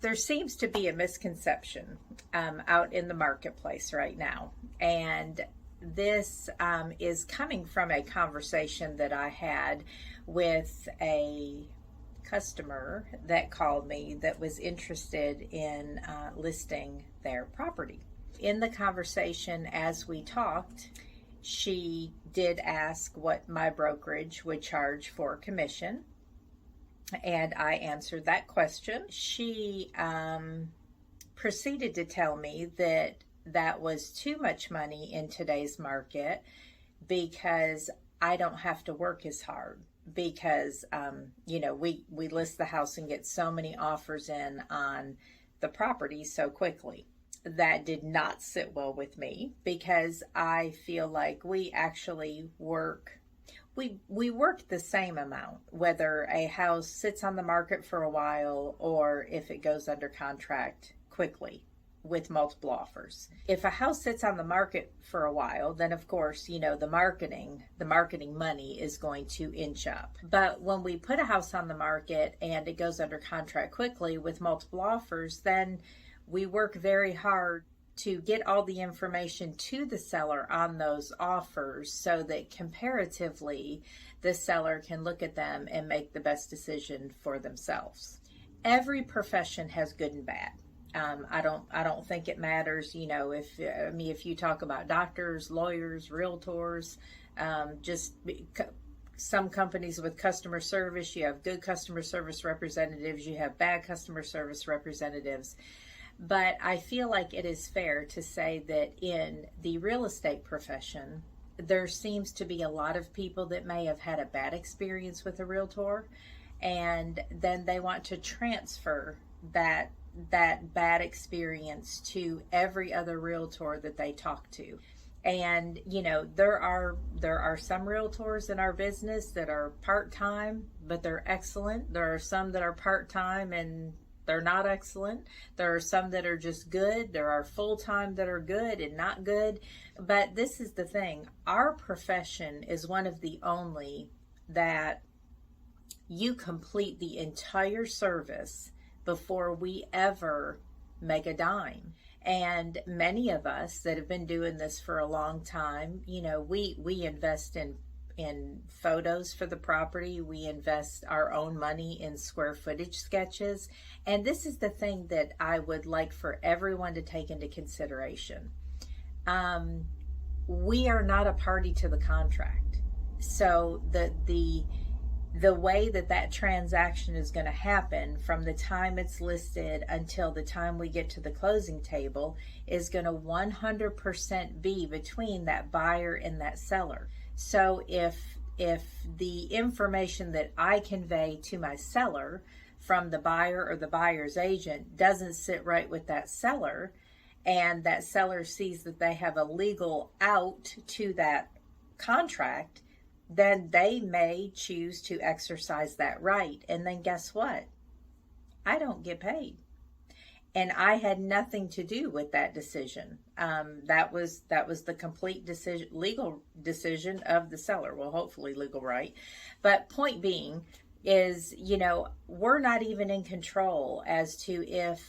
There seems to be a misconception out in the marketplace right now. And this is coming from a conversation that I had with a customer that called me that was interested in listing their property. In the conversation, as we talked, she did ask what my brokerage would charge for commission, and I answered that question. She proceeded to tell me that that was too much money in today's market because I don't have to work as hard, because we list the house and get so many offers in on the property so quickly. That did not sit well with me, because I feel like we actually work the same amount, whether a house sits on the market for a while or if it goes under contract quickly with multiple offers. If a house sits on the market for a while, then of course, the marketing money is going to inch up. But when we put a house on the market and it goes under contract quickly with multiple offers, then we work very hard to get all the information to the seller on those offers so that comparatively the seller can look at them and make the best decision for themselves. Every profession has good and bad. I don't think it matters, if you talk about doctors, lawyers, realtors, just some companies with customer service, you have good customer service representatives, you have bad customer service representatives. But I feel like it is fair to say that in the real estate profession, there seems to be a lot of people that may have had a bad experience with a realtor, and then they want to transfer that bad experience to every other realtor that they talk to. And there are some realtors in our business that are part-time, but they're excellent. There are some that are part-time and they're not excellent. There are some that are just good. There are full-time that are good and not good. But this is the thing. Our profession is one of the only that you complete the entire service before we ever make a dime. And many of us that have been doing this for a long time, we invest in photos for the property. We invest our own money in square footage sketches. And this is the thing that I would like for everyone to take into consideration. We are not a party to the contract. So the way that transaction is going to happen from the time it's listed until the time we get to the closing table is going to 100% be between that buyer and that seller. So if the information that I convey to my seller from the buyer or the buyer's agent doesn't sit right with that seller, and that seller sees that they have a legal out to that contract, then they may choose to exercise that right. And then guess what? I don't get paid. And I had nothing to do with that decision. That was the complete decision, legal decision of the seller. Well, hopefully legal right. But point being is, we're not even in control as to if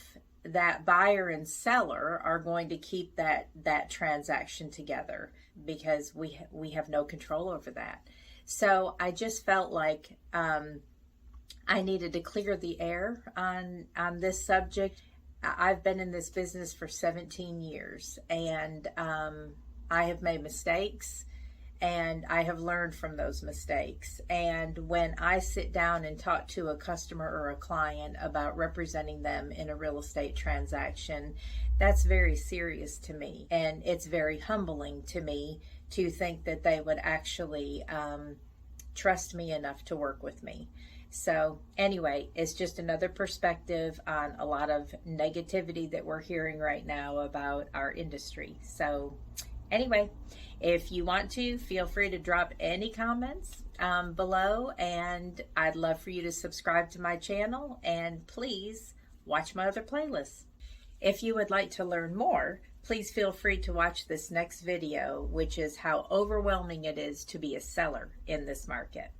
that buyer and seller are going to keep that transaction together, because we have no control over that. So I just felt like I needed to clear the air on this subject. I've been in this business for 17 years, and I have made mistakes, and I have learned from those mistakes. And when I sit down and talk to a customer or a client about representing them in a real estate transaction, that's very serious to me. And it's very humbling to me to think that they would actually trust me enough to work with me. So anyway, it's just another perspective on a lot of negativity that we're hearing right now about our industry. So anyway, if you want to, feel free to drop any comments below, and I'd love for you to subscribe to my channel, and please watch my other playlists. If you would like to learn more, please feel free to watch this next video, which is how overwhelming it is to be a seller in this market.